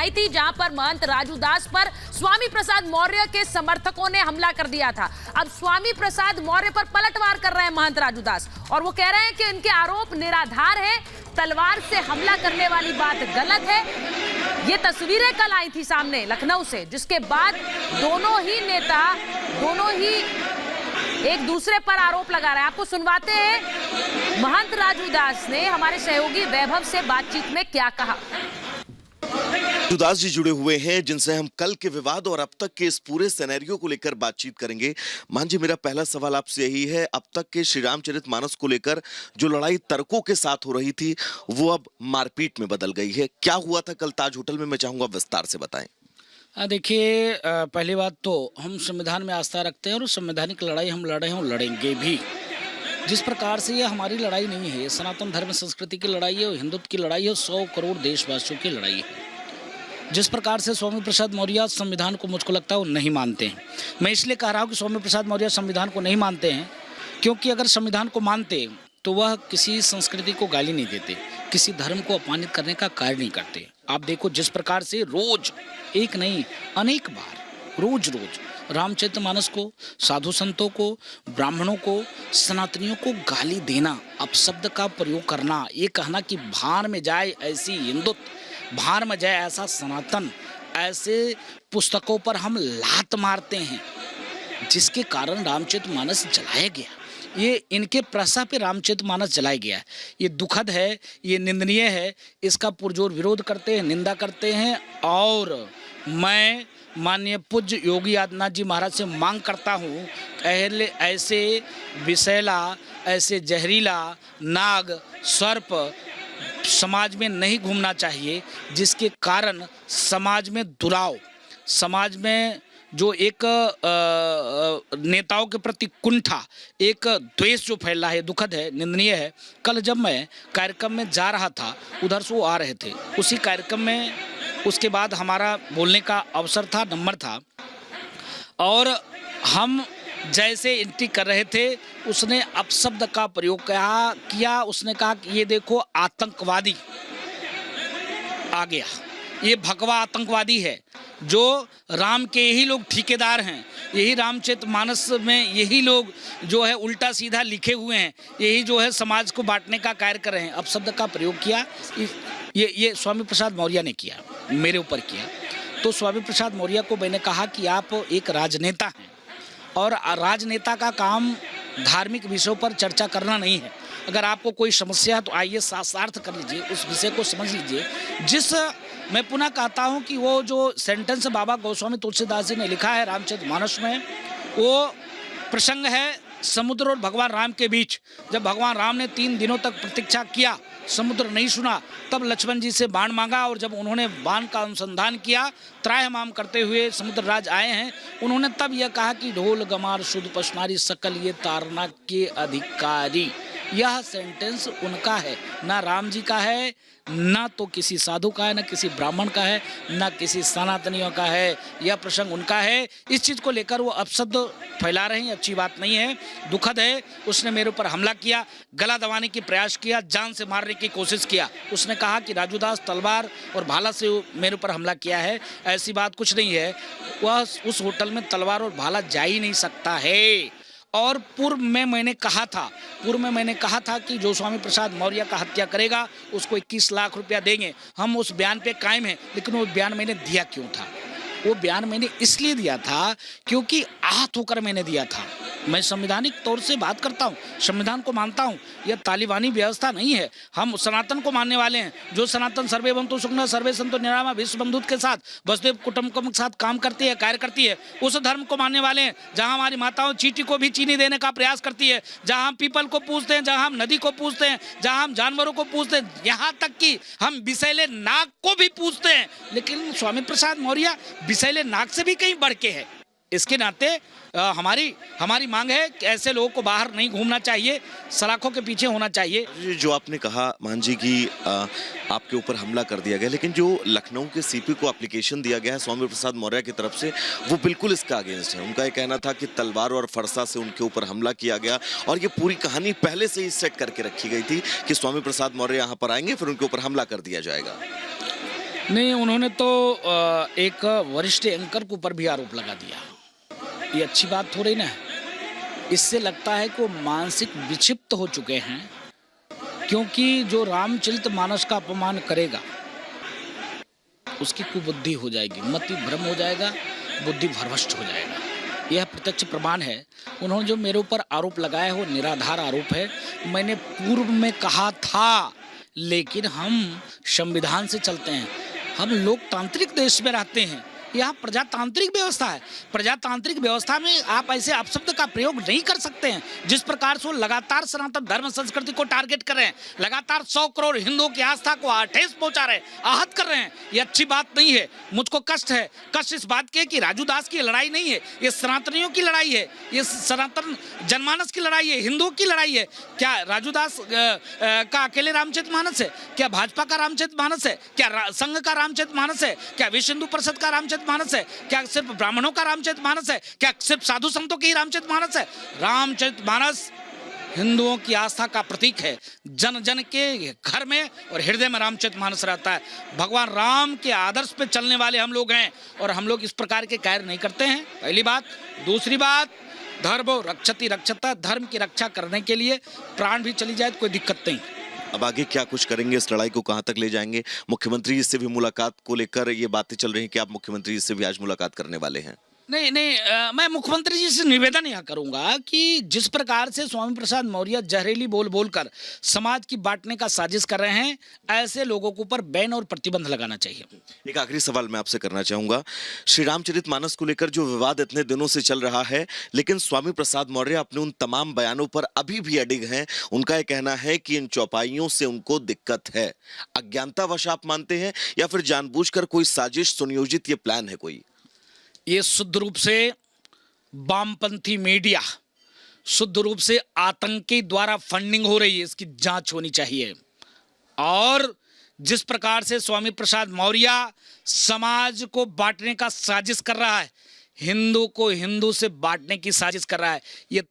आई थी, जहां पर महंत राजू दास पर स्वामी प्रसाद मौर्य के समर्थकों ने हमला कर दिया था। अब स्वामी प्रसाद मौर्य पर पलटवार कर रहे हैं महंत राजू दास और वो कह रहे हैं कि इनके आरोप निराधार है, तलवार से हमला करने वाली बात गलत है। ये तस्वीरें कल आई थी सामने लखनऊ से, जिसके बाद दोनों ही नेता एक दूसरे पर आरोप लगा रहे हैं। आपको सुनवाते हैं महंत राजू दास ने हमारे सहयोगी वैभव से बातचीत में क्या कहा। राजू दास जी जुड़े हुए हैं, जिनसे हम कल के विवाद और अब तक के इस पूरे सिनेरियो को लेकर बातचीत करेंगे। मान जी, मेरा पहला सवाल आपसे यही है, अब तक के श्री रामचरितमानस को लेकर जो लड़ाई तर्कों के साथ हो रही थी, वो अब मारपीट में बदल गई है। क्या हुआ था कल ताज होटल में, मैं चाहूंगा विस्तार से बताएं। देखिए, पहली बात तो हम संविधान में आस्था रखते हैं और संवैधानिक लड़ाई हम लड़े हैं और लड़ेंगे भी। जिस प्रकार से ये हमारी लड़ाई नहीं है, ये सनातन धर्म संस्कृति की लड़ाई है, हिंदुत्व की लड़ाई है, 100 करोड़ देशवासियों की लड़ाई है। जिस प्रकार से स्वामी प्रसाद मौर्य संविधान को मुझको लगता है वो नहीं मानते हैं। मैं इसलिए कह रहा हूँ कि स्वामी प्रसाद मौर्य संविधान को नहीं मानते हैं, क्योंकि अगर संविधान को मानते तो वह किसी संस्कृति को गाली नहीं देते, किसी धर्म को अपमानित करने का कार्य नहीं करते। आप देखो जिस प्रकार से रोज, एक नहीं अनेक बार, रोज रामचरितमानस को, साधु संतों को, ब्राह्मणों को, सनातनियों को गाली देना, अपशब्द का प्रयोग करना, ये कहना कि भार में जाए ऐसी हिंदुत्व, भार में जाए ऐसा सनातन, ऐसे पुस्तकों पर हम लात मारते हैं, जिसके कारण रामचरितमानस जलाया गया। ये इनके प्रसा पे रामचरितमानस जलाया गया है। ये दुखद है, ये निंदनीय है, इसका पुरजोर विरोध करते हैं, निंदा करते हैं। और मैं माननीय पूज्य योगी आदित्यनाथ जी महाराज से मांग करता हूँ, ऐसे विषैला, ऐसे जहरीला नाग, सर्प समाज में नहीं घूमना चाहिए, जिसके कारण समाज में दुराव, समाज में जो एक नेताओं के प्रति कुंठा, एक द्वेष जो फैल रहा है, दुखद है, निंदनीय है। कल जब मैं कार्यक्रम में जा रहा था, उधर से वो आ रहे थे, उसी कार्यक्रम में उसके बाद हमारा बोलने का अवसर था, नंबर था, और हम जैसे एंट्री कर रहे थे, उसने अपशब्द का प्रयोग किया। उसने कहा कि ये देखो आतंकवादी आ गया, ये भगवा आतंकवादी है, जो राम के यही लोग ठेकेदार हैं, यही रामचरितमानस में यही लोग जो है उल्टा सीधा लिखे हुए हैं, यही जो है समाज को बांटने का कार्य कर रहे हैं। अपशब्द का प्रयोग किया, ये स्वामी प्रसाद मौर्य ने किया, मेरे ऊपर किया। तो स्वामी प्रसाद मौर्य को मैंने कहा कि आप एक राजनेता हैं और राजनेता का काम धार्मिक विषयों पर चर्चा करना नहीं है। अगर आपको कोई समस्या तो आइए शास्त्रार्थ कर लीजिए, उस विषय को समझ लीजिए। मैं पुनः कहता हूं कि वो जो सेंटेंस बाबा गोस्वामी तुलसीदास जी ने लिखा है रामचरितमानस में, वो प्रसंग है समुद्र और भगवान राम के बीच। जब भगवान राम ने 3 दिनों तक प्रतीक्षा किया, समुद्र नहीं सुना, तब लक्ष्मण जी से बाण मांगा, और जब उन्होंने बाण का अनुसंधान किया, त्रायमाम करते हुए समुद्र राज आए हैं, उन्होंने तब यह कहा कि ढोल गमार शुद्ध पशनारी सकल ये तारना के अधिकारी। यह सेंटेंस उनका है, ना राम जी का है, ना तो किसी साधु का है, ना किसी ब्राह्मण का है, ना किसी सनातनियों का है। यह प्रसंग उनका है। इस चीज़ को लेकर वो अपशब्द फैला रहे हैं, अच्छी बात नहीं है, दुखद है। उसने मेरे ऊपर हमला किया, गला दबाने की प्रयास किया, जान से मारने की कोशिश किया। उसने कहा कि राजू दास तलवार और भाला से मेरे ऊपर हमला किया है। ऐसी बात कुछ नहीं है। वह उस होटल में तलवार और भाला जा ही नहीं सकता है। और पूर्व में मैंने कहा था कि जो स्वामी प्रसाद मौर्य का हत्या करेगा उसको 21 लाख रुपया देंगे। हम उस बयान पे कायम हैं। लेकिन वो बयान मैंने दिया क्यों था? वो बयान मैंने इसलिए दिया था क्योंकि आहत होकर मैंने दिया था। मैं संवैधानिक तौर से बात करता हूँ, संविधान को मानता हूँ। यह तालिबानी व्यवस्था नहीं है। हम सनातन को मानने वाले हैं। जो सनातन सर्वे बंधु सुखना सर्वे संतो निरामा विश्व बंधुत के साथ, वसुदेव कुटुंबकम के साथ काम करती है, कार्य करती है, उस धर्म को मानने वाले हैं। जहाँ हमारी माताओं चींटी को भी चीनी देने का प्रयास करती है, जहाँ हम पीपल को पूजते हैं, जहाँ हम नदी को पूजते हैं, जहाँ हम जानवरों को पूजते हैं, यहाँ तक कि हम विषैले नाग को भी पूजते हैं। लेकिन स्वामी प्रसाद मौर्य विषैले नाग से भी कहीं बढ़ के है। इसके नाते हमारी मांग है कि ऐसे लोगों को बाहर नहीं घूमना चाहिए, सलाखों के पीछे होना चाहिए। जो आपने कहा मान जी की आपके ऊपर हमला कर दिया गया, लेकिन जो लखनऊ के सीपी को एप्लीकेशन दिया गया है स्वामी प्रसाद मौर्य की तरफ से, वो बिल्कुल इसका अगेंस्ट है। उनका ये कहना था कि तलवार और फरसा से उनके ऊपर हमला किया गया और ये पूरी कहानी पहले से ही सेट करके रखी गई थी कि स्वामी प्रसाद मौर्य यहाँ पर आएंगे, फिर उनके ऊपर हमला कर दिया जाएगा। नहीं, उन्होंने तो एक वरिष्ठ एंकर के ऊपर भी आरोप लगा दिया। ये अच्छी बात थोड़ी ना है। इससे लगता है कि वो मानसिक विक्षिप्त हो चुके हैं, क्योंकि जो रामचरित मानस का अपमान करेगा उसकी कुबुद्धि हो जाएगी, मति भ्रम हो जाएगा, बुद्धि भ्रष्ट हो जाएगा। यह प्रत्यक्ष प्रमाण है। उन्होंने जो मेरे ऊपर आरोप लगाया है वो निराधार आरोप है। मैंने पूर्व में कहा था, लेकिन हम संविधान से चलते हैं, हम लोकतांत्रिक देश में रहते हैं, यहाँ प्रजातांत्रिक व्यवस्था है। प्रजातांत्रिक व्यवस्था में आप ऐसे अपशब्द का प्रयोग नहीं कर सकते हैं। जिस प्रकार से वो लगातार सनातन धर्म संस्कृति को टारगेट कर रहे हैं, लगातार 100 करोड़ हिंदुओं की आस्था को ठेस पहुंचा रहे हैं, आहत कर रहे हैं, ये अच्छी बात नहीं है। मुझको कष्ट है। कष्ट इस बात के कि राजू दास की लड़ाई नहीं है, ये सनातनियों की लड़ाई है, ये सनातन जनमानस की लड़ाई है, हिंदुओं की लड़ाई है। क्या राजू दास का अकेले रामचरित मानस है? क्या भाजपा का रामचरित मानस है? क्या संघ का रामचरित मानस है? क्या विश्व हिंदू परिषद का रामचरित मानस है? क्या सिर्फ ब्राह्मणों का रामचरित मानस है? क्या सिर्फ साधु संतों की रामचरित मानस है? रामचरित मानस हिंदुओं की आस्था का प्रतीक है। जन जन के घर में और हृदय में रामचरित मानस रहता है। भगवान राम के आदर्श पे चलने वाले हम लोग हैं और हम लोग इस प्रकार के कार्य नहीं करते हैं। पहली बात। दूसरी बात, धर्मो रक्षति रक्षता, धर्म की रक्षा करने के लिए प्राण भी चली जाए तो कोई दिक्कत नहीं। अब आगे क्या कुछ करेंगे? इस लड़ाई को कहां तक ले जाएंगे? मुख्यमंत्री जी से भी मुलाकात को लेकर ये बातें चल रही हैं कि आप मुख्यमंत्री जी से भी आज मुलाकात करने वाले हैं। नहीं, मैं मुख्यमंत्री जी से निवेदन यह करूंगा कि जिस प्रकार से स्वामी प्रसाद मौर्य जहरीली बोल बोलकर समाज की बांटने का साजिश कर रहे हैं, ऐसे लोगों के ऊपर बैन और प्रतिबंध लगाना चाहिए। एक आखिरी सवाल मैं आपसे करना चाहूंगा। श्री रामचरित मानस को लेकर जो विवाद इतने दिनों से चल रहा है, लेकिन स्वामी प्रसाद मौर्य अपने उन तमाम बयानों पर अभी भी अडिग हैं। उनका यह कहना है कि इन चौपाइयों से उनको दिक्कत है। अज्ञानतावश आप मानते हैं या फिर जानबूझकर कोई साजिश सुनियोजित ये प्लान है कोई? ये शुद्ध रूप से वामपंथी मीडिया, शुद्ध रूप से आतंकी द्वारा फंडिंग हो रही है, इसकी जांच होनी चाहिए। और जिस प्रकार से स्वामी प्रसाद मौर्य समाज को बांटने का साजिश कर रहा है, हिंदू को हिंदू से बांटने की साजिश कर रहा है, ये